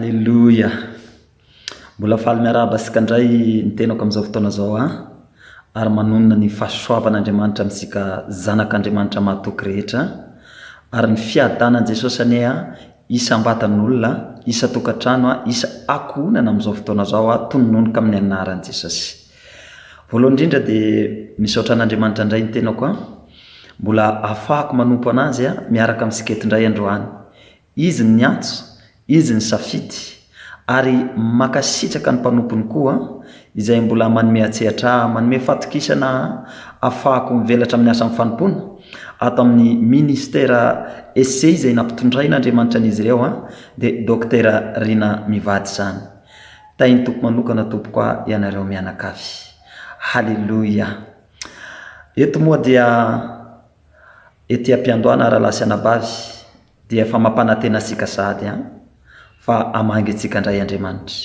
Halleluja. Mbola faly miaraba asika ndray nitenako am'izao fotoana zao ary manonona ny fahasoavan'Andriamanitra amintsika zanak'Andriamanitra mahatoky rehetra ary ny fiadanan'i Jesosy anie isam-batan'olona, isa tokantrano, isa akohonana am'izao fotoana zao tonononika amin'ny anaran'i Jesosy. Voalohany indrindra dia misaotra an'Andriamanitra indray nitenako mbola ahafahako manompo anazy miaraka amintsika eto indray androany. Izy ny antso, izy ny safidy ary makasitraka ny mpanompony koa izay mbola manome atsehatra, manome fatokisana ahafahako mivelatra amin'ny asa fanompoana ato amin'ny ministera essai izay nampitondrain'Andriamanitra an'izy ireo dia Docteur Rina Mivady zany. Tainy tompo manokana tompoko ianareo mianakavy. Halleluja. Eto moa dia ety am-piandohana aralasy anabavy dia efa mampanantena antsika sahady fa amangy antsika indray Andriamanitra.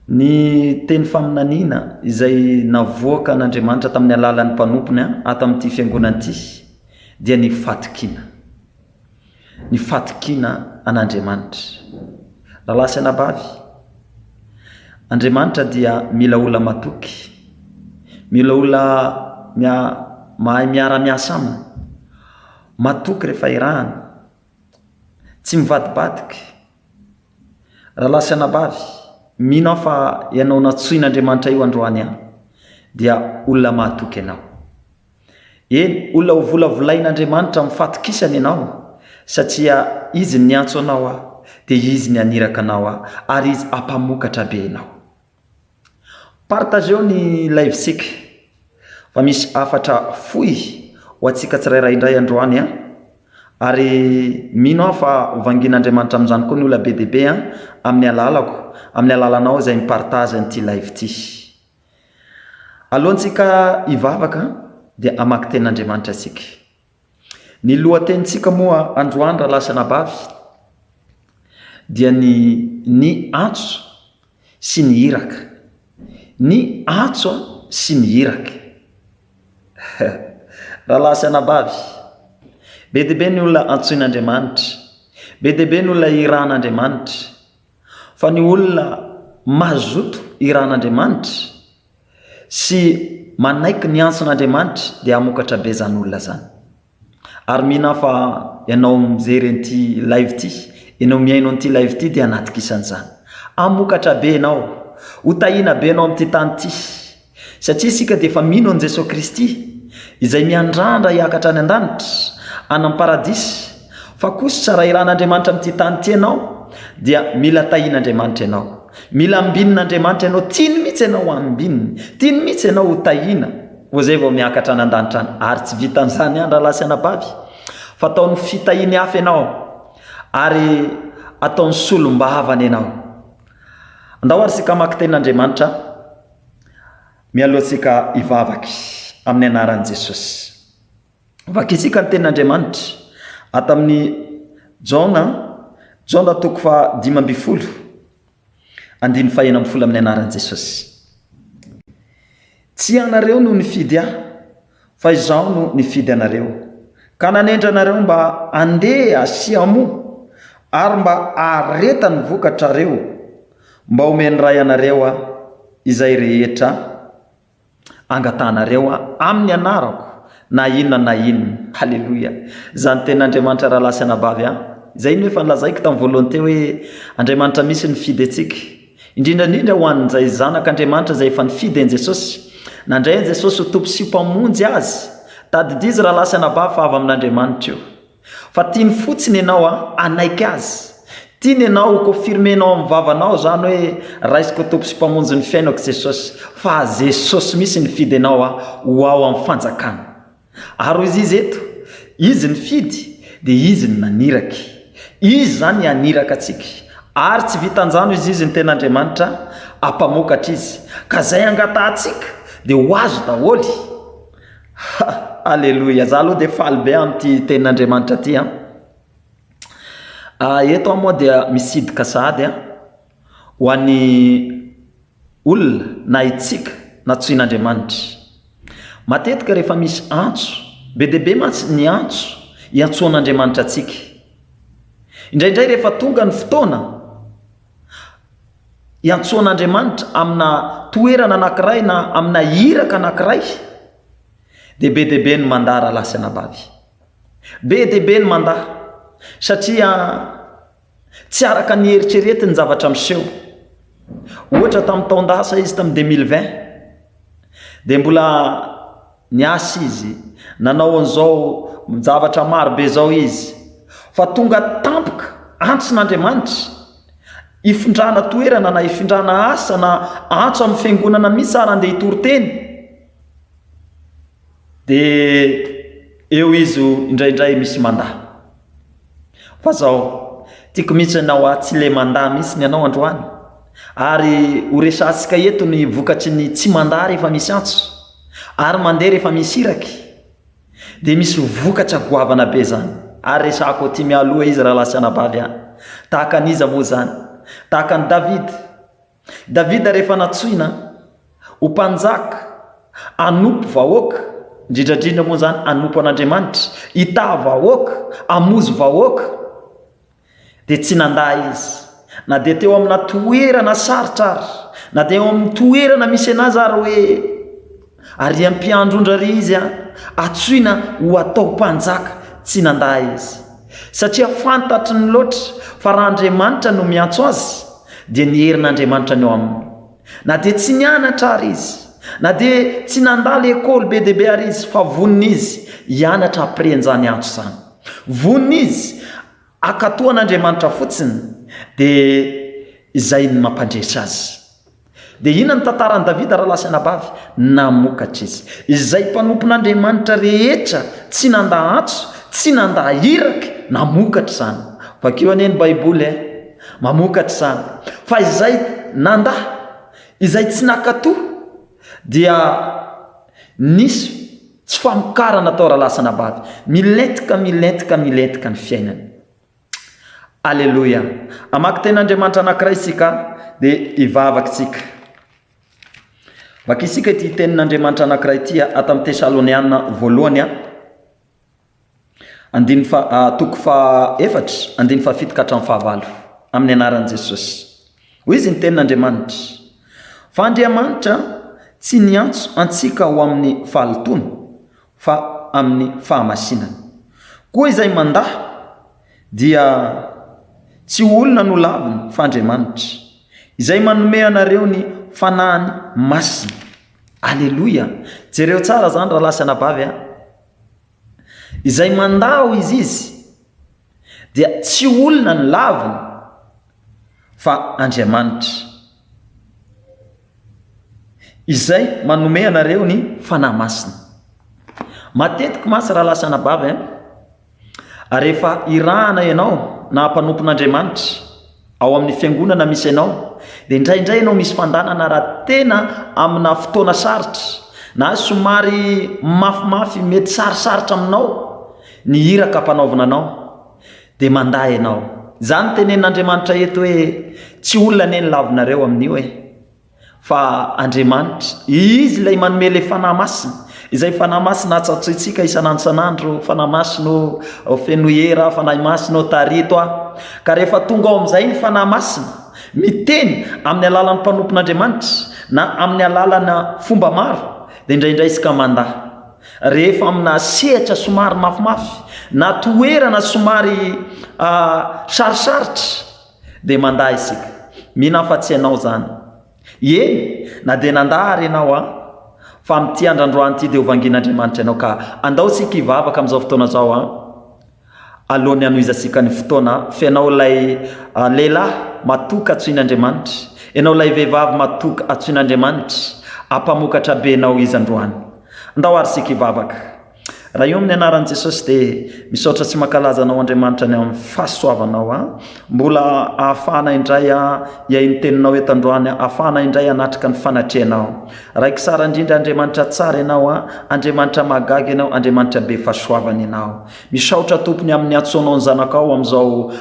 Ny teny faminaniana izay navoaka an'Andriamanitra tamin'ny alalan'ny mpanompony ato amin'ity fiangonana ity dia ny fatokina. Ny fatokina an'Andriamanitra. Ralasy anabavy, Andriamanitra dia mila olona matoky, mila olona mahay miara-miasa aminy, matoky rehefa irahana, tsy mivadibadiky. Ralasy anabavy, mino fa ianao natsoin'Andriamanitra io androany dia olona mahatoky ianao. Eny, olona ho volavolain'Andriamanitra mifatokisana ianao satria izy ny antso anao dia izy ny aniraka anao ary izy hampamokatra be ianao. Partageo ny live-sika fa misy afatra foy ho antsika tsirairay indray androany ary mino fa ovangin'Andriamanitra amin'izany koa ny olona be dia be amin'ny alalako, amin'ny alalanao izay mipartage n'ity live ity. Alohantsika hivavaka dia hamaky tenin'Andriamanitra antsika. Ny lohatenintsika moa androany ralasy anabavy dia ny antso sy ny iraka. Ny antso sy ny iraka. Ralasy anabavy, be dia be ny olona antsoin'Andriamanitra, be dia be ny olona irahan'Andriamanitra, fa ny olona mazoto irahan'Andriamanitra sy manaiky ny antson'Andriamanitra dia hamokatra be zany olona zany. Ary mino fa ianao mijery an'ity live ity, ianao miaino an'ity live ity dia anatik'isan'izany. Hamokatra be ianao, ho tahina be ianao amin'ity tany ity, satria isika dia efa mino an'i Jesosy Kristy izay miandrandra hiakatra any an-danitra any paradisy, fa kosa tsara irahan'Andriamanitra amin'ity tany ity ianao dia mila tahin'Andriamanitra ianao, mila ambinin'Andriamanitra ianao, tiany mihitsy ianao ambininy, tiany mihitsy ianao ho tahina, ho zay vao miakatra any an-danitra any. Ary tsy vitan'izany ralasy anabavy fa ataony fitahiny hafa ianao ary ataony solom-bahavana ianao. Andao ary sika hamaky tenin'Andriamanitra mialohantsika hivavaky amin'ny anaran'i Jesosy. Vakisika ny tenin'Andriamanitra ato amin'ny Jaona toko fa 5:12 amin'ny anaran'i Jesosy. Tsy anareo no nifidy fa izaho no nifidy anareo, ka nanendra anareo mba andeha asia mo ary mba areta ny vokatrareo, mba omeny ray anareo izay rehetra angatanareo amin'ny anarako na inona na inona. Halleluja. Zany tenin'Andriamanitra ralasy anabavy izay ny efa nolazaiko tamin'ny voalohany teo hoe Andriamanitra misy nifidy antsika, indrindrandrindra ho an'izay zanak'Andriamanitra izay efa nifidy an'i Jesosy. Nandray an'i Jesosy ho tompo sy mpamonjy azy, tadidia izy ralasy anabavy fa avy amin'Andriamanitra io, fa tiany fotsiny ianao anaiky azy, tiany ianao ho confirmenao amin'ny vavanao zany hoe raisiko tompo sy mpamonjy ny fiainako Jesosy, fa Jesosy misy nifidy ianao ho ao amin'ny fanjakana. Ary izy eto, izy nifidy dia izy ny naniraky, izy zany aniraka antsika ary tsy vitan'izany izy ny ten'Andriamanitra hampamokatra izy, ka zay angatantsika dia ho azo daholo. Halleluja. Za aloha dia faly be amin'ity tenin'Andriamanitra ity eto moa dia misidika sahady ho an'ny olona na itsika natsoin'Andriamanitra. Matetika rehefa misy antso, be dia be mantsy ny antso iantsoan'Andriamanitra antsika. Indraindray rehefa tonga ny fotoana iantsoan'Andriamanitra amina toerana anankiray na amina iraka anankiray dia be deaibe ny mandaha raha lasy anabavy, be deaibe ny mandaha satria tsy araka ny eritrerety ny zavatra miseho. Ohatra tamin'ny taondasa izy tamin'ny 2020 dia mbola niasa izy, nanao an'izao zavatra marobe zao izy, fa tonga tampoka antson'Andriamanitra ifindrana toerana na ifindrana asa na antso amin'ny fiangonana misy ara andeha hitory-teny, dia eo izy indraindray misy mandaha. Fa zao tiako mihitsy ianao tsy le mandaha mihitsy ny ianao androany, ary ho resansika eto ny vokatry ny tsy mandaha rehefa misy antso ary mandeha rehefa misy iraky, dia misy vokatra goavana be zany. Ary resako ty mialoha izy raha lasy anabavy any, tahaka an'iza moa zany, tahaka ny Davida rehefa natsoina ho mpanjaka, anompo vahoaka, indrindrandrindra moa zany anompo an'Andriamanitra, hitaha vahoaka, amozo vahoaka, dia tsy nandaha izy, na dia teo amina toerana sarotra ary, na dia eo amin'ny toerana misy anazy ary hoe ary ampiandrondra izy atsoina ho atao mpanjaka, tsy nandaha izy satria fantatry ny loatra fa raha Andriamanitra no miantso azy dia ny herin'Andriamanitra ny eo aminy. Na dia tsy nianatra ary izy, na dia tsy nandalo ekôly be deaibe ary izy, fa vonina izy hianatra ampiren'izany antso zany, vonina izy akatoan'Andriamanitra fotsiny, dia izay ny mampandrehitra azy. Dia ina ny tantaran'i Davida raha lasy anabavy? Namokatra izy, izay mpanompon'Andriamanitra rehetra tsy nandaha antso, tsy nandaha iraky, namokatra zany. Vakeo anie ny Baiboly mamokatra zany, fa izay nandaha, izay tsy nakatoa, dia nisy tsy famokarana atao raha lasy anabavy, milentika ny fiainany. Alleluia. Amaky ten'Andriamanitra anankiray isika dia hivavaka isika. Vaky isika ity tenin'Andriamanitra anankiray ity ato amin'ny Tesaloniana voalohany toko faefatra andiny fafito ka hatramin'ny fahavalo amin'ny anaran'i Jesosy. Hoy izy ny tenin'Andriamanitra: fa Andriamanitra tsy niantso antsika ho amin'ny fahalitoana fa amin'ny fahamasinana. Koa izay mandaha dia tsy olona no laviny fa Andriamanitra, izay manome anareo ny fanahiny masina. Alleluia. Jereo tsara zany raha lasy anabavy izay mandaho izy dia tsy olona ny laviny fa Andriamanitra, izay manome anareo ny fanahy masina. Matetika masy raha lasy anabavy rehefa irahana ianao na mpanompon'Andriamanitra ao amin'ny fiangonana misy ianao, dia indraindray ianao misy fandanana raha tena amina fotoana sarotra na somary mafimafy mety sarosarotra aminao ny iraka mpanaovina anao, dia mandaha ianao. Zany tenen'Andriamanitra eto hoe tsy olona ane ny lavinareo amin'io fa Andriamanitra, izy ilay manome le fanahy masina, izay fanahy masina atsatsoitsika isanandro sanandro, fanahy masina feno hera, fanahy masina tarito ka rehefa tonga ao amin'izay ny fanahy masina miteny amin'ny alalan'ny mpanompon'Andriamanitra na amin'ny alalana fomba maro, dia indraindray isika mandaha. Rehefa amina sehatra somary mafimafy na toerana somary sarosarotra, dia mandaha isika. Mihina fa tsy ianao zany, eny na dia nandaha ary ianao fa amin'ity androandroany ity dia hovangin'Andriamanitra ianao, ka andao sika hivavaka amin'izao fotoana zao alohan'ny hanohizasika ny fotoana fianao ilay lehilahy matoka atsoin'Andriamanitra, ianao ilay vehivavy matoka atsoin'Andriamanitra, ampamokatra be anao izy androany. Andao ary sika hivavaka. Raha io amin'ny anaran'i Jesosy dia misaotra tsy mankalaza anao Andriamanitra ny amin'ny fahasoavanao mbola ahafahana indray hiay ny teninao eto androany, ahafahana indray hanatrika ny fanatrehanao. Raiky sara indrindra Andriamanitra tsara ianao Andriamanitra mahagaga ianao, Andriamanitra be fahasoavana ianao. Misaotra tompony amin'ny antsoanao ny zanakao amin'izao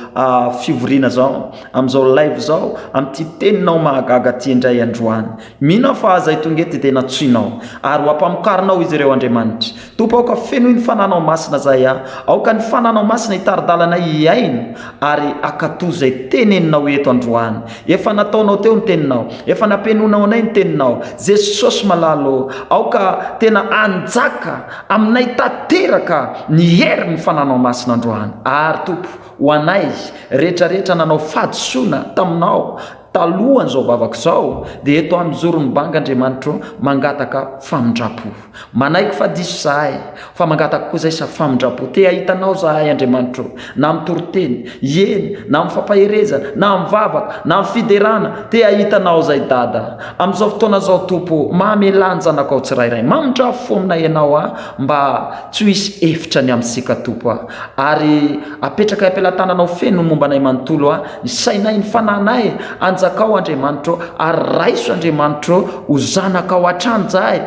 fivoriana zao, amin'izao live zao, amin'ity teninao mahagaga ty indray androany. Mihina fa zay tonga eto dia natsoinao ary ho ampamokarinao izy ireo Andriamanitra. Tompo aoka feno noho ny fananao masina zay aoka ny fananao masina hitaridalana iaino ary akatozay teneninao eto androany. Efa nataonao teo ny teninao, efa nampianonao anay ny teninao. Jesosy malalo, aoka tena anjaka aminay tanteraka ny hery ny fananao masina androany. Ary Tompo, ho anay rehetrarehetra nanao fahadisoana taminao talohany zao vavaka zao, dia eto amin'ny zorony banga Andriamanitro mangataka famindrapo. Manaiky fa diso zahay, fa mangataka koa zay sa famindrapo. Te ahitanao zahay Andriamanitro, na amin'ny toriteny, eny, na amin'ny fampaherezana, na amin'ny vavaka, na amin'ny fiderana. Te ahitanao zay Dada. Amin'izao fotoana zao Tompo, mamelany zanakao tsirairay. Mamindrafo aminay ianao mba tsy hisy efitra ny amintsika Tompo ary apetraka ampelantananao feno momba anay manontolo ny sainay, ny fananay anjakao Andriamanitro, ary raiso Andriamanitro ho zanakao hatrany zahay,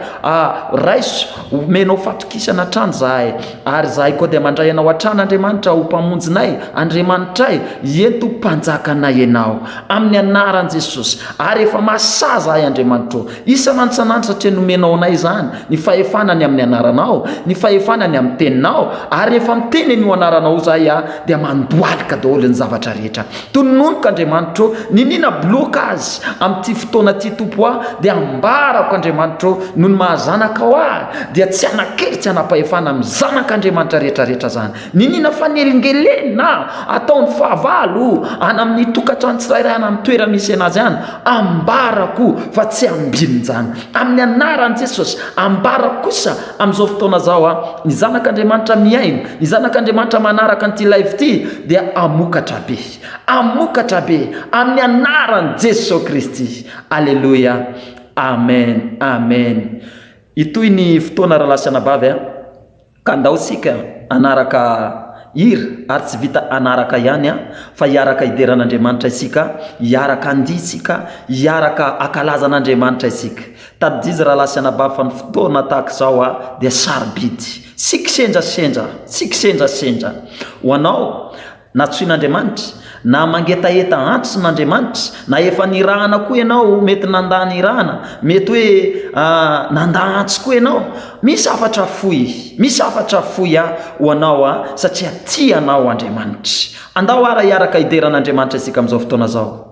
raiso menao fatokisana hatrany zahay, ary zahay koa dia mandray anao hatrany Andriamanitra ho mpamonjinay Andriamanitray ento mpanjakanay ianao amin'ny anaran Jesosy. Ary efa mahasahy zahay Andriamanitro isan'andro satria nomenao anay zany ny fahefanany amin'ny anaranao, ny fahefanany amin'ny teninao, ary efa miteny ny anaranao zahay dia mandoalika daholo ny zavatra rehetra. Tonononika Andriamanitro ninina blocage amin'ity fotoana ty Tompo dia ambarako Andriamanitro noho ny mahazanakao dia tsy anakery, tsy anapahefana amin'ny zanak'Andriamanitra rehetrarehetra zany. Ninina fanelingelena ataony fahavalo ana amin'ny tokatrano tsirairay ana amin'ny toera misy anazy any, ambarako fa tsy ambininy zany amin'ny anaran Jesosy. Ambarako kosa amin'izao fotoana zao ny zanak'Andriamanitra miaino, ny zanak'Andriamanitra manaraka an'ity live ity dia amokatra be amin'ny anaran Jesosy Kristy. Alleluia, amen, amen. Itoy ny fotoana rahalasy bavy ka andao sika anaraka hira ary tsy vita anaraka ihany fa hiaraka hideran'Andriamanitra isika, hiaraka andisika, hiaraka akalazan'Andriamanitra isika. Tadidizy rahalasy bavy fa ny fotoana tahaka zao dia sarobidy, sikisendrasendra ho anao natsoin'Andriamanitra, na mangetaeta antsin'Andriamanitra, na efa nirahana koa ianao, mety nandany irahana, mety hoe nanda antsy koa ianao, misy afatra foy ho anao satria tianao Andriamanitra. Andao ara hiaraka hideran'Andriamanitra isika amin'izao fotoana zao.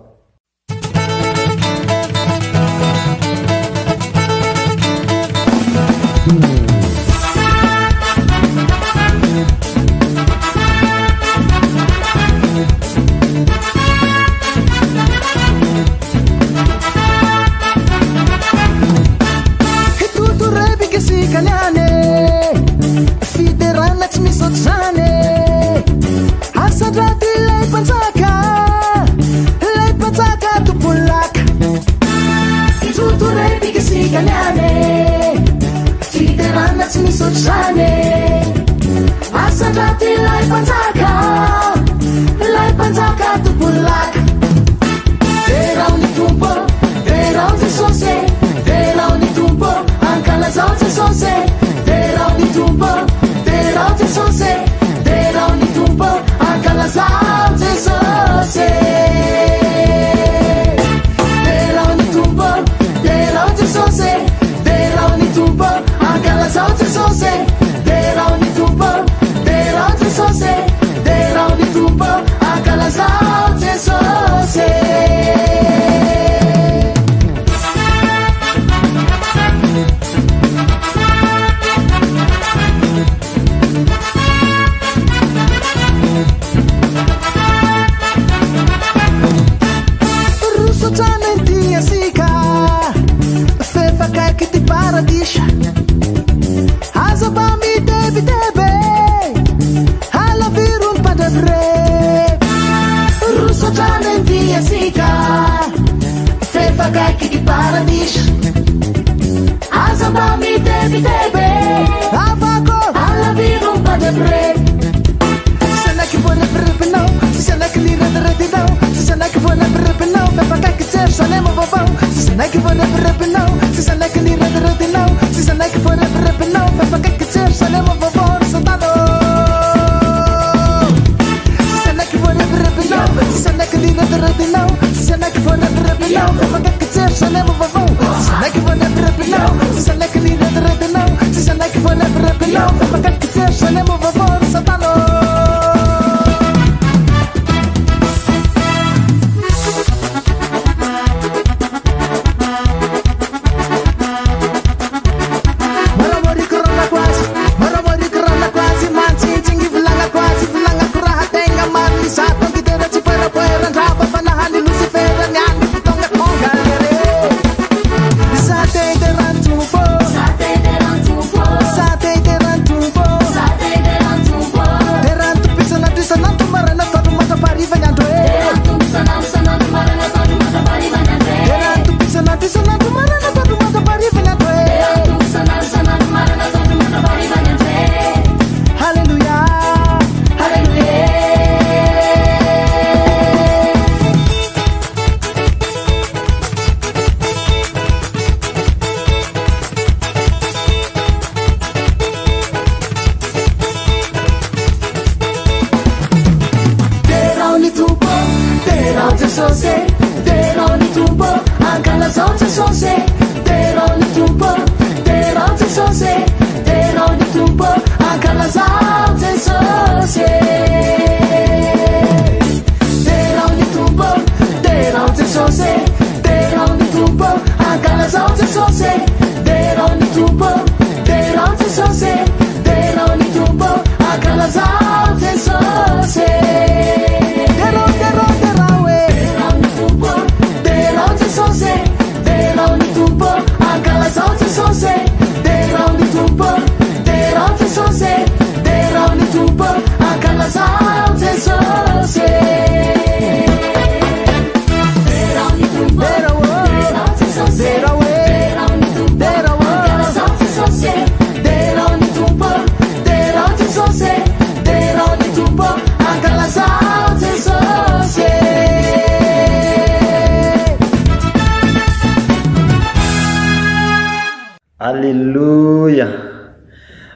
Alleluia.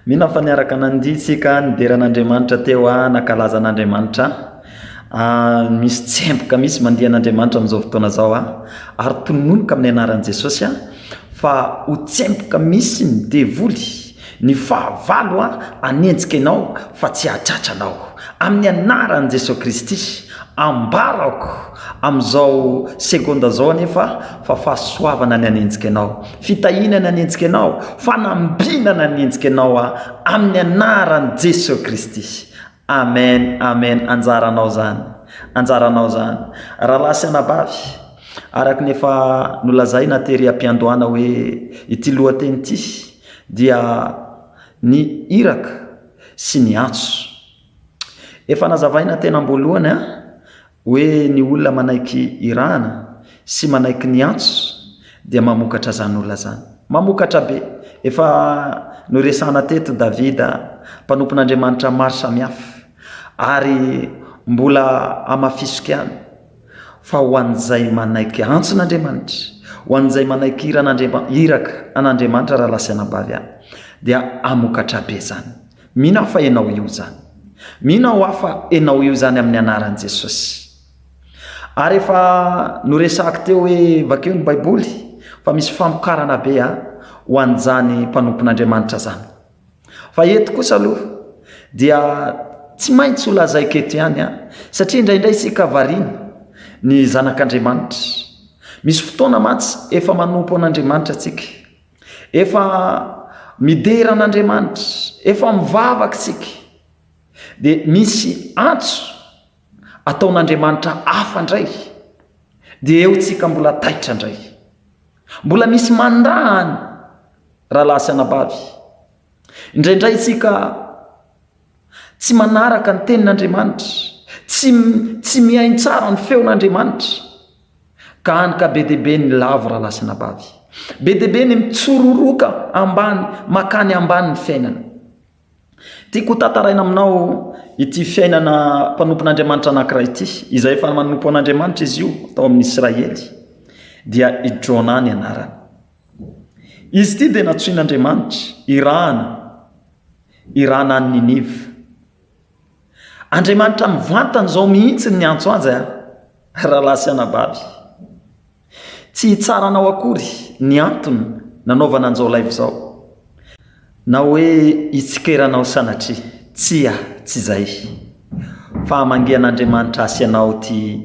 Mina fa niaraka nanditsika nideran'Andriamanitra teo nakalazan'Andriamanitra. Misy tsemboka misy mandihan'Andriamanitra amin'izao fotoana zao ary tononoka amin'ny anaran'i Jesosy fa ho tsemboka misy ny devoly ny fahavalo anenjika ianao fa tsy hahatratranao amin'ny anaran'i Jesosy Kristy. Ambarako amin'izao sekonda zao anefa fa fahasoavana ny anenjika ianao, fitahinana ny anenjika ianao, fanambinana ny anenjika ianao amin'ny anaran'i Jesosy Kristy. Amen, amen. Anjaranao zany, anjaranao zany. Rahalahy sy anabavy, araka nefa nolazaina tery am-piandohana hoe ity lohateny ity dia ny iraka sy ny antso. Efa nazavaina tena amboalohany hoe ny olona manaiky irana sy manaiky ny antso dia mamokatra zany olona zany, mamokatra be. Efa noresana teto Davida mpanompon'Andriamanitra maro samihafa ary mbola amafisoka ihany fa ho an'izay manaiky antson'Andriamanitra, ho an'izay manaiky iraka an'Andriamanitra raha lasy anabavy dia amokatra be zany. Mino fa enao io zany, mino hafa enao io zany amin'ny anaran'i Jesosy. Ary efa noresaka teo hoe vakeo ny Baiboly fa misy famokarana be ho an'izany mpanompon'Andriamanitra zany. Fa eto kosa aloha dia tsy maintsy ho lazaiko eto ihany satria indraindray isika variana ny zanak'Andriamanitra. Misy fotoana mantsy efa manompo an'Andriamanitra tsika, efa midera an'Andriamanitra, efa mivavaka tsika, dia misy antso ataon'Andriamanitra hafa ndray dia eo tsika mbola taitra ndray, mbola misy mandahany. Rahalahy sy anabavy, indraindray tsika tsy manaraka ny tenin'Andriamanitra, tsy mihaino tsara ny feon'Andriamanitra, ka anika be deaibe ny lavo. Rahalahy sy anabavy, be deaibe ny mitsororoka ambany makany ambany ny fiainana. Tiako tantaraina aminao ity fiainana mpanompon'Andriamanitra anankiray ity, izay efa manompo an'Andriamanitra izy io tao amin'ny Israely, dia i Jona ny anarany. Izy ity dia natsoin'Andriamanitra irana any Ninive. Andriamanitra mivantana zao mihitsy ny antso azy rahalahy sy anabavy. Tsy hitsaranao akory ny antony nanaovana an'izao live zao. na hoe itsikeranao sanatry tsya tsy zay fa mangean'Andriamanitra asianao ty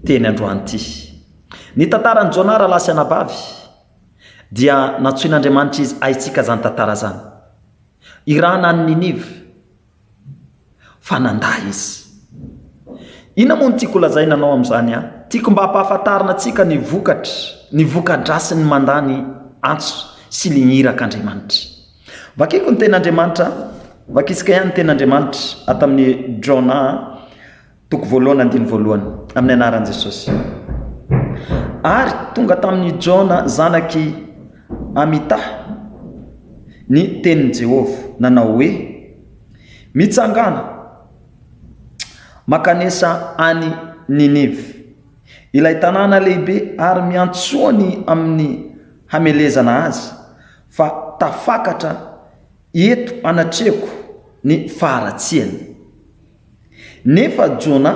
teny androany ty. Ny tantarany Jona raha lasy anabavy dia natsoin'Andriamanitra izy aitsika zany tantara zany. Irana ny Ninive fa nanda izy. Ina moa no tiako lazaina anao amin'izany a? Tiako mba hampahafantarina antsika ny vokatra, ny vokadrasiny mandany antso sy lignirak'Andriamanitra. Vakiko ny ten'Andriamanitra, vakisika ihany ny ten'Andriamanitra ato amin'ny Jona toko voalohany andiny voalohany amin'ny anaran'i Jesosy. Ary tonga tamin'ny Jona zanaky Amita ny tenin'i Jehovah nanao hoe mitsangana makanesa any Ninive, ilay tanàna lehibe, ary miantsoany amin'ny hamelezana azy fa tafakatra eto anatreko ny faharatsiany. Nefa Jona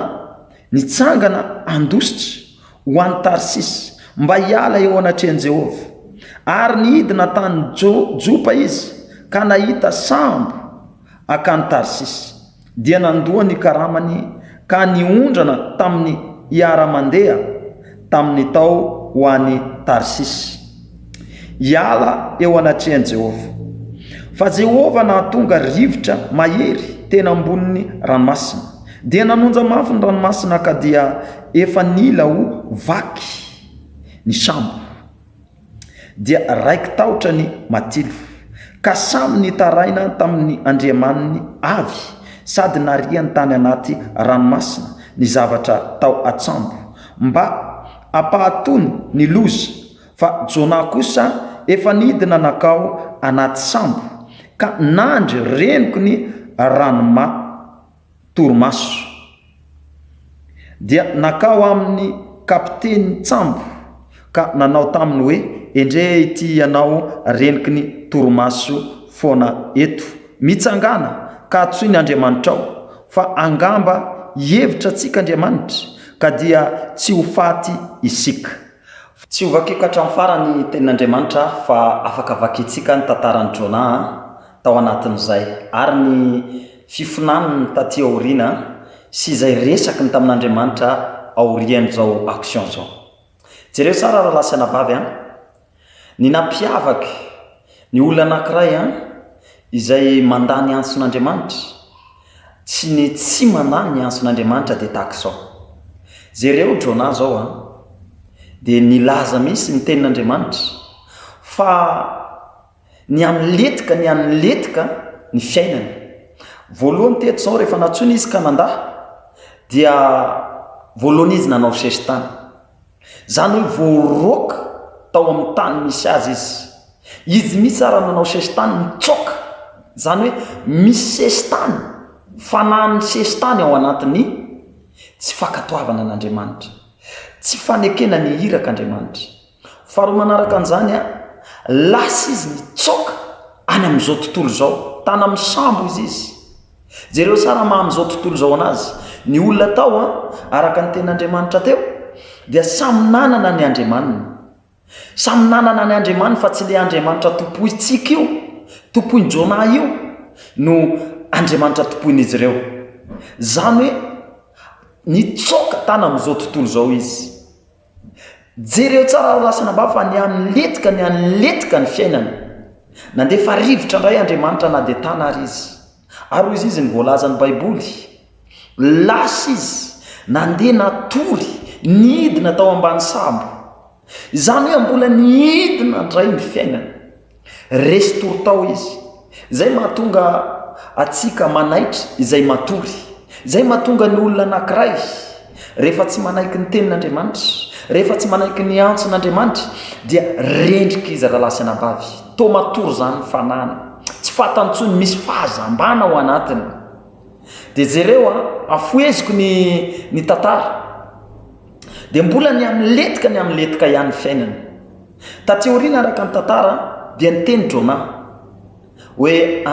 nitsangana andositra ho an'ny Tarsisy mba hiala eo anatrehan'i Jehovah, ary nidina tany Jopa izy ka nahita sambo akany Tarsisy, dia nandoa ny karamany ka niondrana tamin'ny hiara-mandeha tamin'ny tao ho an'ny Tarsisy hiala eo anatrehan'i Jehovah. Fa Jehovah nahatonga rivotra mahery tena ambonin'ny ranomasina, dia nanonja mafy ny ranomasina ka dia efa nila ho vaky ny sambo, dia raiky tahotra ny matilo, ka samy nitaraina tamin'ny andriamaniny avy, sady nariany tany anaty ranomasina ny zavatra tao atsambo mba ampahatony ny loza. Fa Jona kosa efa nidina nakao anaty sambo, ka nandry reniko ny torimaso, dia nakao amin'ny kapiteny tsambo ka nanao taminy hoe endre ity ianao reniky ny torimaso foana eto, mitsangana ka atsoiny Andriamanitra ao, fa angamba hevitra antsika Andriamanitra ka dia tsy ho faty isika. Tsy ho vakiko hatramin'ny farany tenin'Andriamanitra fa afaka vakitsika ny tantarany Jona tao anatin'izay, ary ny fifinaniny taty aoriana sy izay resaky ny tamin'Andriamanitra aorian'izao action zao. Jereo tsara raha lasy anabavy ny nampiavaky ny olona anankiray izay mandany antson'Andriamanitra sy ny tsy mandany ny antson'Andriamanitra dia tahaka izao. Jereo Jona zao dia nilaza misy ny tenin'Andriamanitra fa ny amletika ny fiainany. Voalohany teto zao rehefa natsoina izy ka nanda, dia voalohany izy nanao sesitany, zany hoe voaroaka tao amin'ny tany misy azy izy misy ara nanao sesitany mitsoka, zany hoe misy sesitany, fanahany sesitany ao anatiny tsy fakatoavana an'Andriamanitra, tsy fanekena ny irak'Andriamanitra. Faharoa manaraka an'izany lasa izy mitsoka any amin'izao tontolo zao, tany amin'ny sambo izy. Jereo tsara ma amin'izao tontolo zao anazy, ny olona tao araka ny ten'Andriamanitra teo dia samy nanana ny andriamaniny, samy nanana ny andriamaniny, fa tsy le Andriamanitra tompointsika io, tompoiny Jona io no Andriamanitra tompoin'izy ireo. Zany hoe nitsoka tany amin'izao tontolo zao izy. Jereo tsara lasa namba fa ny anletika ny fiainana, nandefa rivotra indray Andriamanitra na dia tana ary izy. Ary izy ny voalazan'ny Baiboly, lasa izy nandeha natory nidina tao ambany sambo, zany hoe mbola nidina indray ny fiainana, resy tory tao izy. Izay mahatonga atsika manaitra izay matory, izay mahatonga ny olona anankiray rehefa tsy manaiky ny tenin'Andriamanitra, rehefa tsy manaiky ny antson'Andriamanitra, dia rendrika izy raha lasy anabavy, to matory zany ny fanana, tsy fatantsony misy fahazambana ao anatiny. Dia jereo afoeziko ny tantara, dia mbola ny amletika ihany fiainana. Taty aoriana araka ny tantara dia niteny Jona hoe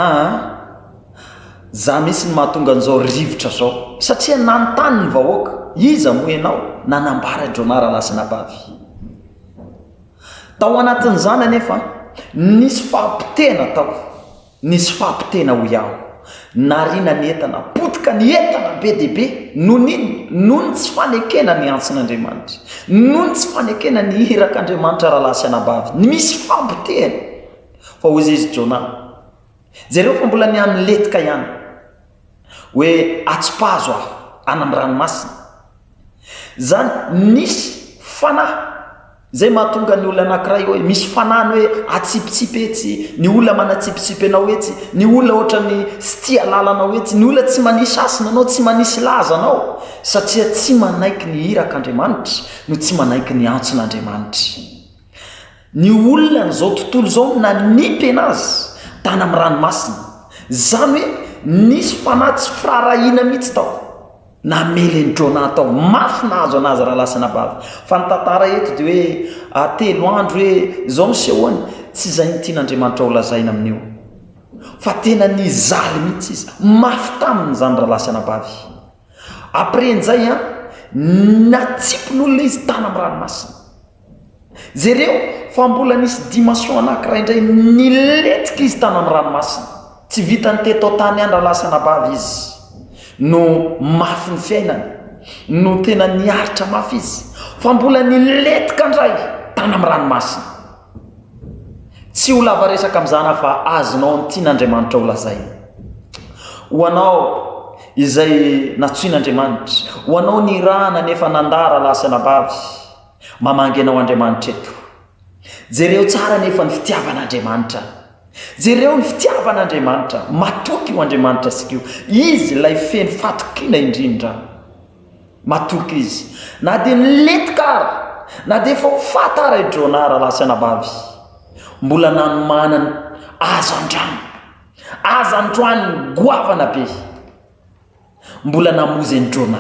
za misy ny mahatonga an'izao rivotra zao, satria nanontany ny vahoaka, iza moa ianao? Nanambara Jona raha lasy nabavy. Tao anatin'izany anefa nisy fahampitena tao, nisy fampitena ho iaho narina ny entana potika ny entana be dehibe nohony tsy fanekena ny antsin'Andriamanitra nohony tsy fanekena ny hirak'Andriamanitra raha lasy anabavy ny misy fampitena fa hozy izy Jona zareo fa mbola ny amin'ny letika ihany hoe atsipazo aho any amin'ny ranomasina zany nisy fanahy zay mahatonga ny olona anankiray hoe misy fanany hoe atsipitsipetsy ny olona manatsipitsipy anao etsy ny olona ohatra ny sy tia lalanao etsy ny olona tsy manisy asina anao tsy manisy laza anao satria tsy manaiky ny hirak'Andriamanitra no tsy manaiky ny antson'Andriamanitra ny olona n'izao tontolo izao nanipy anazy tany amin'ny ranomasina zany hoe nisy fanahy tsy firarahina mihitsy tao namely ny Jona tao mafy nahazo anazy raha lasa nabavy fa ny tantara eto dia hoe atelo andro hoe zao misehoany tsy izay ny tian'Andriamanitra ho lazaina amin'io fa tena nizaly mihitsy izy mafy taminy zany raha lasa nabavy après an'izay natsipin'olona izy tany amin'ny ranomasina zareo fa mbola nisy dimension anankiray indray niletika izy tany amin'ny ranomasina tsy vita ny teto tany any raha lasa nabavy izy no mafy ny fiainany no tena niaritra mafy izy fa mbola niletika indray tany amin'ny ranomasina tsy ho lava resaka amin'izany fa azonao ny tian'Andriamanitra ho lazay ho anao izay natsoin'Andriamanitra ho anao ny rana nefa nandara lasa nabavy mamangy anao Andriamanitra eto jereo tsara nefa ny fitiavan'Andriamanitra jereo ny fitiavan'Andriamanitra matoky ho Andriamanitra sikio izy lay feny fatokina indrindra matoky izy na dia niletika ary na dia efa ho fata ary Jona raha lasa nabavy mbola nanomanany azan-drano goavana be mbola namozy ny Jona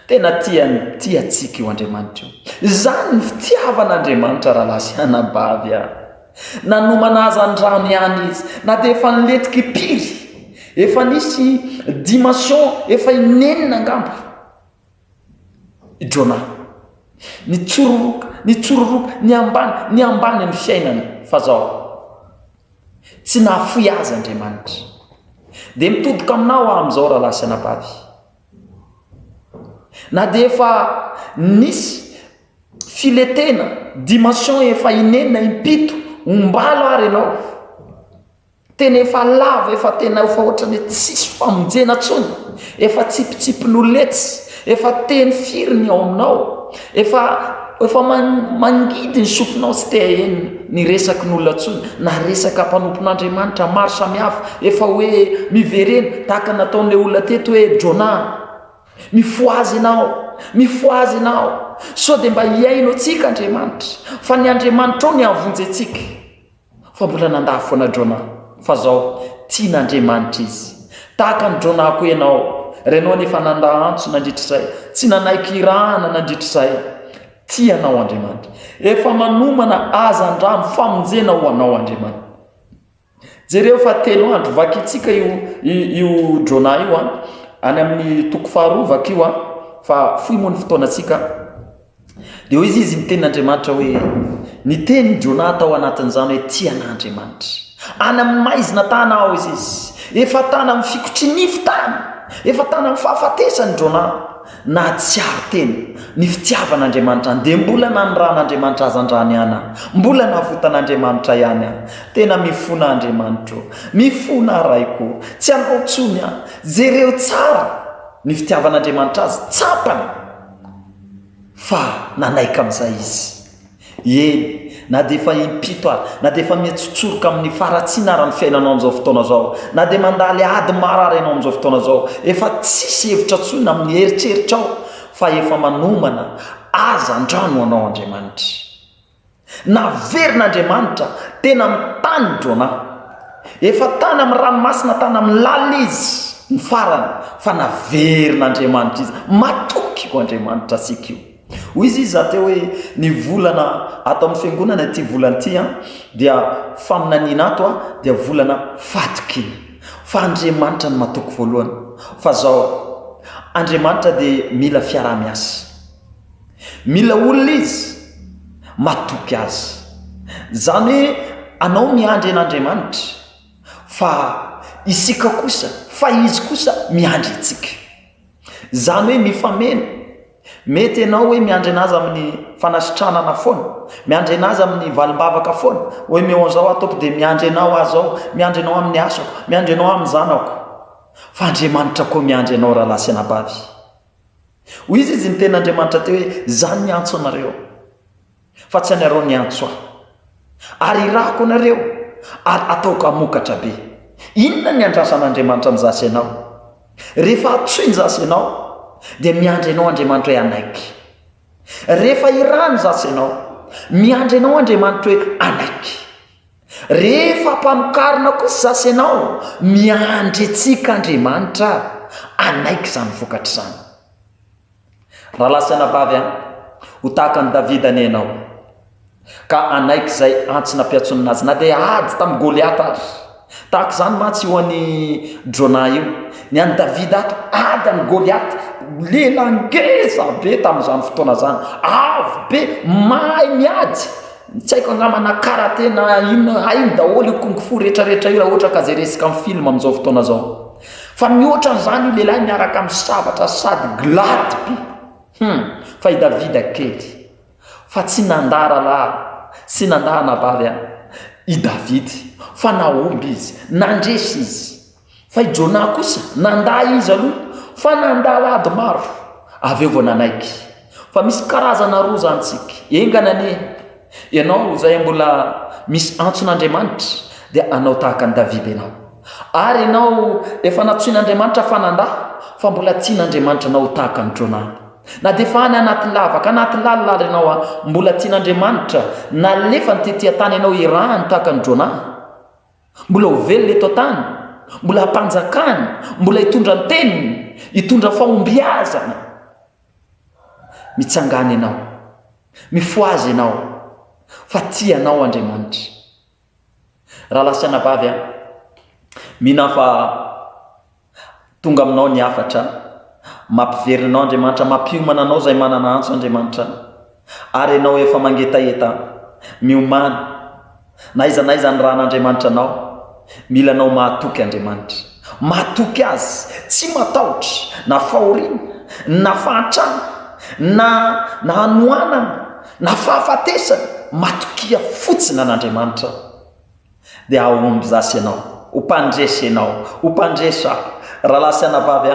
tena tiatsika io Andriamanitra io zany ny fitiavan'Andriamanitra raha lasa nabavy nanomana azan-drano ihany izy na dia efa niletika ipiry efa nisy dimension efa inenina angamba Jona nitsororoka ny ambany ny fiainany fa zao tsy nahafoy azy Andriamanitra dia mitodika aminao amin'izao raha lasa nabavy na dia efa nisy filetena dimension efa inenina impito ombalo ary ianao tena efa lava efa tena efa ohatrany tsisy famonjena tsony efa tsipitsipin'oletsy efa teny firiny ao aminao efa mangidy ny sofinao sy te haheno ny resaky n'olona tsony na resaka mpanompon'Andriamanitra maro samihafa efa hoe miverena tahaka nataon'ilay olona teto hoe Jona mifoazy ianao so dia mba hiaino antsika Andriamanitra fa ny Andriamanitra ao ny avonjy antsika fa mbola nandafo ana Jona fa zao tian'Andriamanitra izy tahaka ny Jona koa ianao renao nefa nandahantso nandritrizay tsy nanaiky irahana nandritrizay tianao Andriamanitra efa manomana azan-drano famonjena ho anao Andriamanitra jereo fa 3 andro vakitsika io Jona io any amin'ny toko faharoa vakio fa foy moa ny fotoanantsika dia hoy izy ny tenin'Andriamanitra hoe ny teny Jona tao anatin'izany hoe tian'Andriamanitra any amin'ny maizina tany ao izy efa tany amin'ny fikotrinify tany efa tany amin'ny fahafatesany Jona na tsy ary teny ny fitiavan'Andriamanitra dia mbola nanoran'Andriamanitra azan-drano ihany mbola navotan'Andriamanitra ihany tena mifona Andriamanitra mifona raiko tsy anao tsony jereo tsara ny fitiavan'Andriamanitra azy tsapany fa nanaika amin'izay izy na dia efa impito ary na dia efa mihetsotsoroka amin'ny faratsiana ary ny fiainanao amin'izao fotoana zao na dia mandaly ady marary ianao amin'izao fotoana zao efa tsisy hevitra tsony amin'ny eritreritra ao fa efa manomana azan-drano anao Andriamanitra naverin'Andriamanitra tena mitany Jona efa tany amin'ny ranomasina tany amin'ny lalina izy ny farany fa naverin'Andriamanitra izy matoky ho Andriamanitra asika io hoy izy zateo hoe ny volana ato amin'ny fiangonana ity volana ity dia faminaniana ato dia volana fatokina fa Andriamanitra ny matoky voalohany fa zao Andriamanitra dia mila fiara-miasa mila olona izy matoky azy zany hoe anao miandry an'Andriamanitra fa isika kosa fa izy kosa miandry itsika. Zany hoe mifameno. Mety ianao hoe miandry anazy amin'ny fanasitranana foana, miandry anazy amin'ny valim-bavaka foana, hoe meonzao ataoko dia miandry anao azao, miandry anao amin'ny asako, miandry anao amin'ny zanako. Fa Andriamanitra koa miandry anao raha lahy sy anabavy. Hoy izy ny tena Andriamanitra teo hoe zany ny antso anareo fa tsy anareo ny antso aho, ary irako anareo ary ataoko hamokatra be. Inona ny andrasan'Andriamanitra amin'ny zasy ianao? Rehefa atsoy ny zasy ianao dia miandry anao Andriamanitra hoe anaiky. Rehefa irany zasy ianao, miandry anao Andriamanitra hoe anaiky. Rehefa mpamokarina kosa zasy ianao, miandry antsika Andriamanitra anaiky zany vokatra zany. Raha lahy sy anabavy ho tahaka ny Davida ny ianao, ka anaiky zay antsy nampiatsony azy na dia ady tamin'ny Goliata ary. Tahaka zany mantsy io an'ny Jona io, ny an'ny Davida ato ady amin'ny Goliata, lehilahy ngeza be tamin'izany fotoana zany, avo be, mahay miady, tsy haiko angamana karate na inona hainy daholo io kung fu rehetrarehetra io raha ohatra ka zay resaka amin'ny film amin'izao fotoana zao. Fa mihoatra n'izany io lehilahy miaraka amin'ny sabatra sady glaty be. Fa i Davida kely, fa tsy nandara lahy sy nandara nabavy i Davidy, fa naomby izy, nandresy izy. Fa i Jona kosa nanda izy aloha, fa nanda ady maro, avy eo vao nanaiky. Fa misy karazana roa zany tsika. Engana anie, ianao zay mbola misy antson'Andriamanitra dia anao tahaka ny Davida ianao. Ary ianao efa natsoin'Andriamanitra fa nanda, fa mbola tian'Andriamanitra nao tahaka ny Jona. Na dia fa any anaty lavaka, anaty lalilala ianao mbola tian'Andriamanitra nalefa ny tetỳ tany ianao irahany tahaka ny Jona. Mbola ho velona eto tany, mbola hampanjakany, mbola hitondra ny teniny, hitondra fahombiazana. Mitsangana ianao, mifoazy ianao, fa tianao Andriamanitra. Raha lahy sy anabavy mihina fa tonga aminao ny afatra, mampiverinao Andriamanitra, mampiomana anao zay manana antso Andriamanitra, ary ianao efa mangetaeta miomany na iza ny raha an'Andriamanitra anao, mila anao mahatoky Andriamanitra, mahatoky azy, tsy matahotra na fahoriana na fahantrana na hanoanana na fahafatesana, matokia fotsiny an'Andriamanitra. Dia ahomby zasy ianao, hompandresy ianao, hompandresa. Raha lahy sy anabavy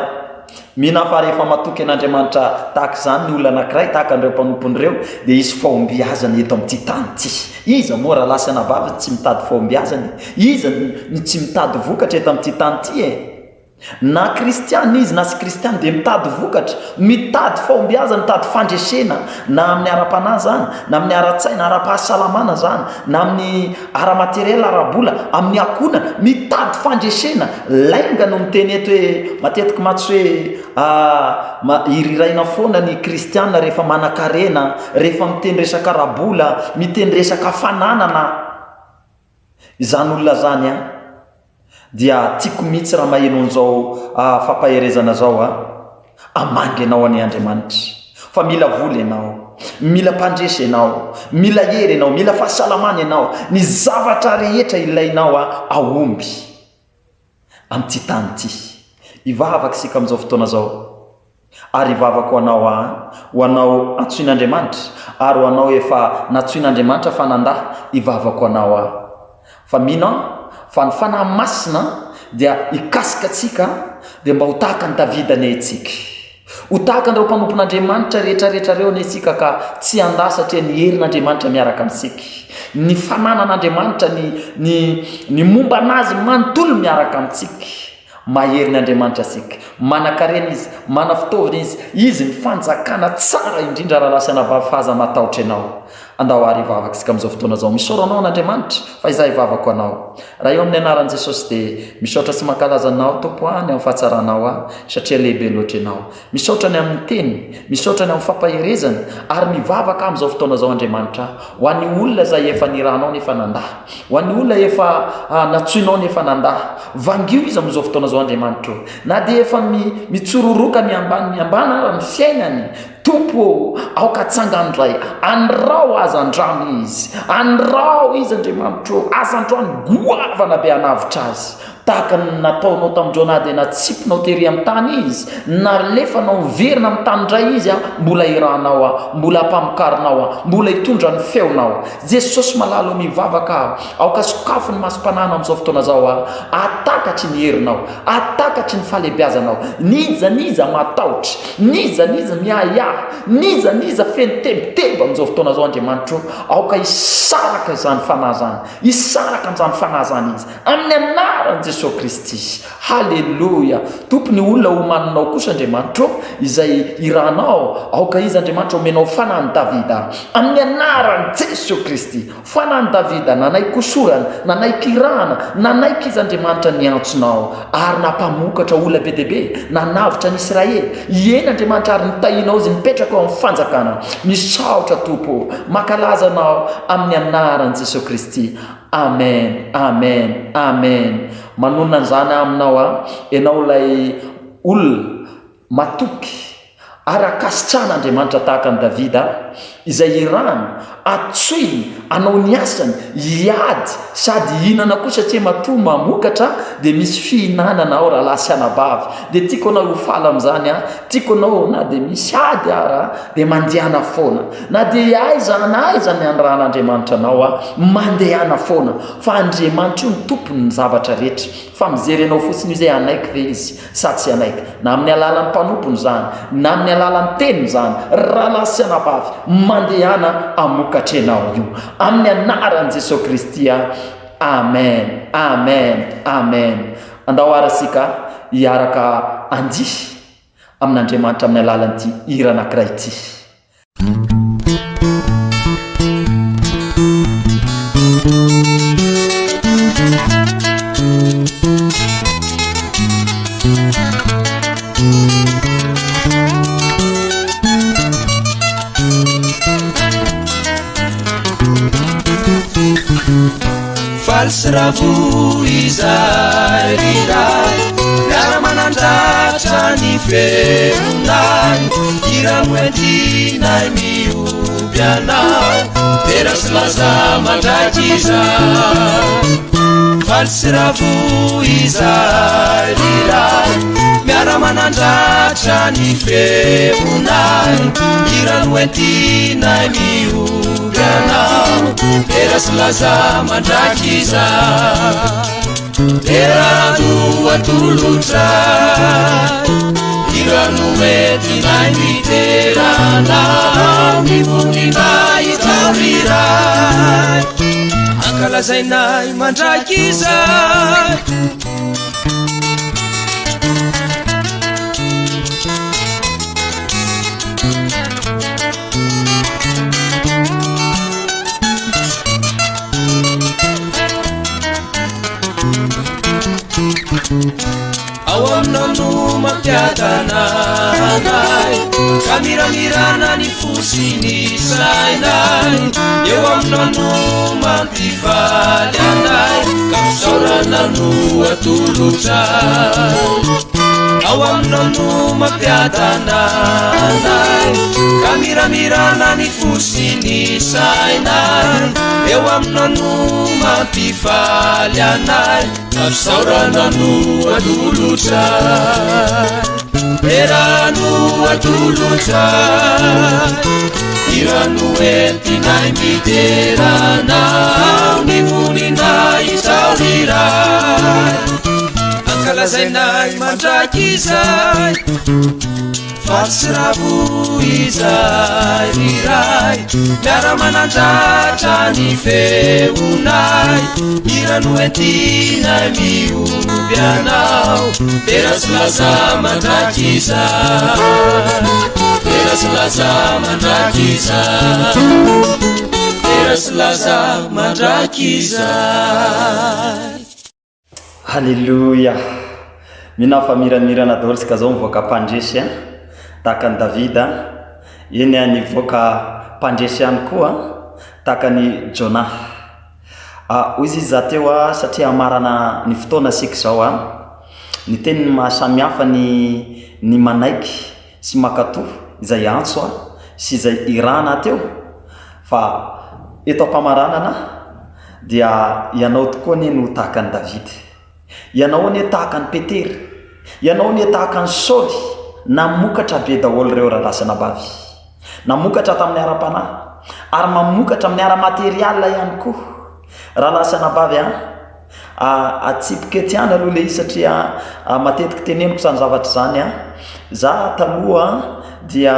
mihina fa rehefa matoky an'Andriamanitra tahaka izany ny olona anankiray, tahaka an'ireo mpanompon'ireo, dia isy fahombiazana eto amin'ity tany ity. Iza moa raha lahy sy anabavy tsy mitady fahombiazana? Iza ny tsy mitady vokatra eto amin'ity tany ity? Na kristiana izy na tsy kristiana dia mitady vokatra, mitady fahombiazana, mitady fandresena, na amin'ny ara-panahy zany, na amin'ny ara-tsaina, ara-pahasalamana zany, na amin'ny ara-materiel, ara-bola, amin'ny akona, mitady fandresena. Lainga no miteny eto hoe matetika matsy hoe iriraina foana ny kristiana rehefa manan-karena, rehefa miteny resaka ara-bola, miteny resaka fananana. Izany olona zany dia tiako mihitsy raha maheno an'izao fampaherezana zao amangy ianao any Andriamanitra. Fa mila vola ianao, mila mpandresy ianao, mila hery ianao, mila fahasalamana ianao, ny zavatra rehetra ilainao ahomby amin'ity tany ity. Ivavaka isika amin'izao fotoana zao, ary ivavaka ho anao antsoin'Andriamanitra, ary ho anao efa natsoin'Andriamanitra fa nanda, ivavaka ho anao fa mino fa ny fanahy masina dia ikasika atsika dia mba ho tahaka ny Davida ny antsika, ho tahaka an'ireo mpanompon'Andriamanitra rehetrarehetra reo ny antsika, ka tsy handà satria ny herin'Andriamanitra miaraka amintsika, ny fananan'Andriamanitra, ny momba anazy manontolo miaraka amintsika. Maherin'Andriamanitra asika, manan-karena izy, mana fitaovana izy ny fanjakana tsara indrindra. Raha lahy sy anabavy fahaza matahotra ianao, andao ary ivavaka isika amin'izao fotoana zao. Misaoranao an'Andriamanitra fa izaho ivavako anao. Raha eo amin'ny anaran'i Jesosy dia misaotra sy mankalaza anao Tompo any amin'ny fahatsaranao satria lehibe loatra ianao. Misaotra ny amin'ny teny, misaotra ny amin'ny fampaherezana, ary mivavaka amin'izao fotoana zao Andriamanitra, ho an'ny olona izay efa nirahanao nefa nandà, ho an'ny olona efa natsoinao nefa nandà, vangio izy amin'izao fotoana zao zao Andriamanitra na dia efa mitsororoka miambana amin'ny fiainany tompo aoka tsangandray andrao aza andrano izy andrao izy Andriamanitra aza andrano goavana be anavitra azy tahaka nataonao tamindreo na dia natsipinao tery amin'ny tany izy na lefanao miverina amin'ny tany indray izy mbola iranao mbola ampamokarinao mbola hitondra ny feonao Jesosy malalo mivavaka aoka sokafo ny masompanana amin'izao fotoana zao atakatry ny herinao atakatry ny fahalebiazanao niza mataotry niza miaya niza feno tebotebo amin'izao fotoana zao Andriamanitra aoka isaraka izany fanahy zany isaraka amin'izany fanahy zany izy amin'ny anaran'i Jesosy Kristy. Haleluya. Tompony olona homaninao kosa Andriamanitra izay iranao aoka izy Andriamanitra omenao fanahiny Davida amin'ny anaran'i Jesosy Kristy. Fanahiny Davida nanay kosorana nanay kirana nanay kizy Andriamanitra niantsonao ary napamokatra olona be deaibe nanavitra ny Israely eny Andriamanitra ary nitahinao izy nipetraka ao amin'ny fanjakana misaotra tompo makalazanao amin'ny anaran'i Jesosy Kristy. Amen, amen, amen. Manonona an'izany aminao ianao ilay olona matoky ary akasitrana Andriamanitra tahaka ny Davida izay irany atsoiny anao ny asany iady sady hinana kosa satria matoa mamokatra dia misy fihinanana ao raha lasy anabavy dia tiako anao hofala amin'izany tiako anao na dia misy ady dia mandehana foana na dia aiza ny andran'Andriamanitra anao mandehana foana fa Andriamanitra io ny tompony ny zavatra rehetra fa mijery anao fotsiny izay anaiky ve izy sa tsy anaiky na amin'ny alalan'ny mpanompono zany na amin'ny alalan'ny teniny zany raha lasy anabavy mandehana amokatra anao io amin'ny anaran'i Jesosy Kristy. Amen, amen, amen. Andao arasika hiaraka andihy amin'Andriamanitra amin'ny alalan'ity hira anankiray ity. Falsravu izay riray miara manandratra ny feonay irano entinay mioby anao tera sy laza mandraiky izay falsravu izay riray miara manandratra ny feonay irano entinay mioby anao tera sy laza mandraiky izay terano atolotra irano entinay miterana mivoninay taoriray ankalazainay mandraiky izay ao aminao no mampiadananay kamiramirana ny fosiny sainay eo aminao no mampivaly anay ka misaorana no atolotray ao aminao no mampiadananay kamiramirana ny fosiny sainay eo aminao no mampivaly anay ka misaorana no atolotray erano atolotray irano entinay miteranao ny voninay taoriray ankalazainay mandraiky izay falsravu izay riray miara manandratra ny feonay irano entinay mioby anao tera sy laza mandraiky izay tera sy laza mandraiky izay tera sy laza mandraiky izay. Haleluya. Mina fa miramirana daholo sika zao mivoaka mpandresy tahaka ny Davida eny nivoaka mpandresy ihany koa tahaka ny Jona. Hoy izy za teo satria amarana ny fotoana sika zao ny teny mahasamihafa ny manaiky sy makatò izay antso sy izay irana teo fa eto ampamaranana dia ianao tokoa ny no tahaka ny Davida, ianao ny tahaka ny Petera, ianao ny tahaka ny Saoly, namokatra be daholo reo rahalasy nabavy, namokatra tamin'ny ara-panahy ary mamokatra amin'ny ara-materiala ihany koa rahalasy nabavy atsipika etiana aloha le izy satria matetika teneniko zany zavatra zany za taloha dia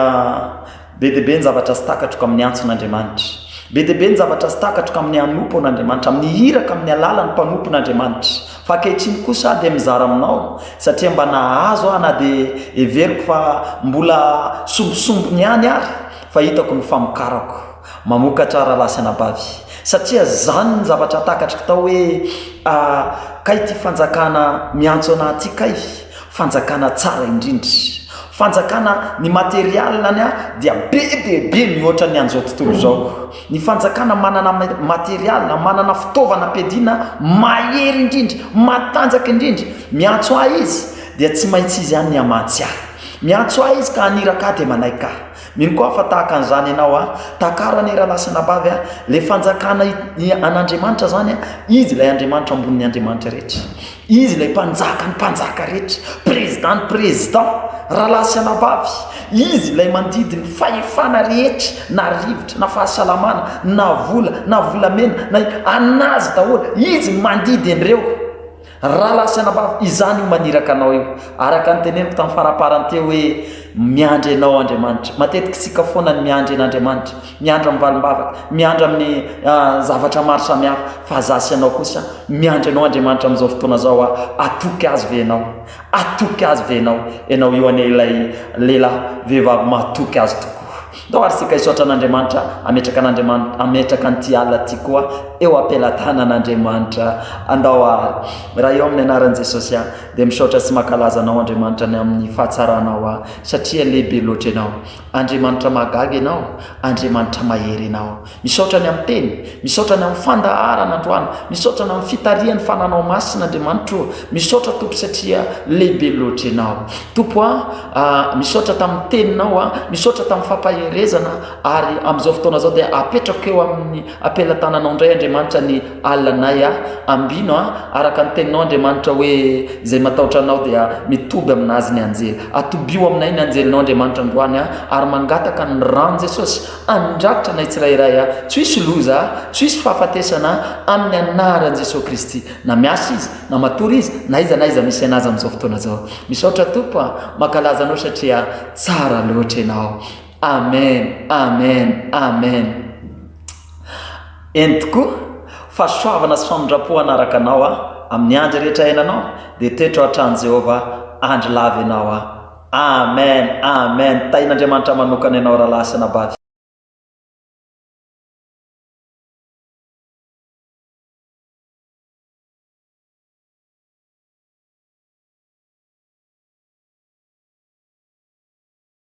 be deabe ny zavatra sy takatroko amin'ny antson'Andriamanitra, be deabe ny zavatra sy takatroko amin'ny anompon'Andriamanitra, amin'ny hiraka amin'ny alalan'ny mpanompon'Andriamanitra. Fa ankehitriny kosa dia mizara aminao satria mba nahazo na dia everiko fa mbola sombosombony ihany ary fa hitako ny famokarako mamokatra rahalasy nabavy, satria zany ny zavatra takatriko tao hoe kay ty fanjakana miantso anaty kay fanjakana tsara indrindra, fanjakana ny materialany dia be mihoatra ny an'izao tontolo zao, ny fanjakana manana materialina, manana fitaovana ampiadiana mahery indrindra, matanjaka indrindra, miantso ahy izy dia tsy maintsy izy ihany ny amatsy ahy, miantso ahy izy ka aniraka dia manaiky ahy. Mino koa fa tahaka an'izany ianao takaro ny rahalasy nabavy le fanjakana an'Andriamanitra zany izy ilay Andriamanitra ambonin'ny Andriamanitra rehetra, izy ilay mpanjaka ny mpanjaka rehetra, président rahalasy nabavy, izy ilay mandidy ny fahefana rehetra na rivotra na fahasalamana na volamena na anazy daholo, izy mandidy an'ireo rahalasy nabavy. Izany io maniraka anao io, araka ny teneniko tamin'ny faraparany teo hoe miandry anao Andriamanitra. Matetika sika foana ny miandry an'Andriamanitra, miandry amin'ny valim-bavaka, miandry amin'ny zavatra maro samihafa, fa zasy anao kosa miandry anao Andriamanitra amin'izao fotoana zao atoky azy ve ianao, atoky azy ve ianao io any ilay lehilahy vehivavy mahatoky azy tokoa. Ndao ary sika hisaotra an'Andriamanitra, ametraka an'Andriamanitra, ametraka an'ity alina ty koa eo ampelantanan'Andriamanitra. Andao ary raha eo amin'ny anaran'i Jesosy dia misaotra sy mankalaza anao Andriamanitra ny amin'ny fahatsaranao satria lehibe loatra ianao, Andriamanitra mahagaga ianao, Andriamanitra mahery ianao. Misaotra ny amin'ny teny, misaotra ny amin'ny fandaharana androany, misaotra ny amin'ny fitarian'ny fananao masina Andriamanitra, misaotra Tompo satria lehibe loatra ianao Tompo misaotra tamin'ny teninao misaotra tamin'ny fampaherezana ary amin'izao fotoana zao dia apetrako eo amin'ny ampelantananao indray Andriamanitra ny alinanay ambino araka ny teninao Andriamanitra hoe izay matahotra anao dia mitoby aminazy ny anjely, atobio aminay ny anjelinao Andriamanitra androany ary mangataka ny rano Jesosy andrakotra nay tsirairay tsy hisy loza, tsy hisy fahafatesana amin'ny anaran'i Jesosy Kristy, na miasa izy na matory izy na iza misy anazy amin'izao fotoana zao. Misaotra Tompo mankalaza anao satria tsara loatra ianao. Amen, amen, amen. Entoko fahasoavana sy famindrapo anaraka anao amin'ny andro rehetra iainanao dia toetra ao an-trano Jehova andro lava ianao. Amen, amen. Tain'Andriamanitra manokana ianao rahalasy nabavy.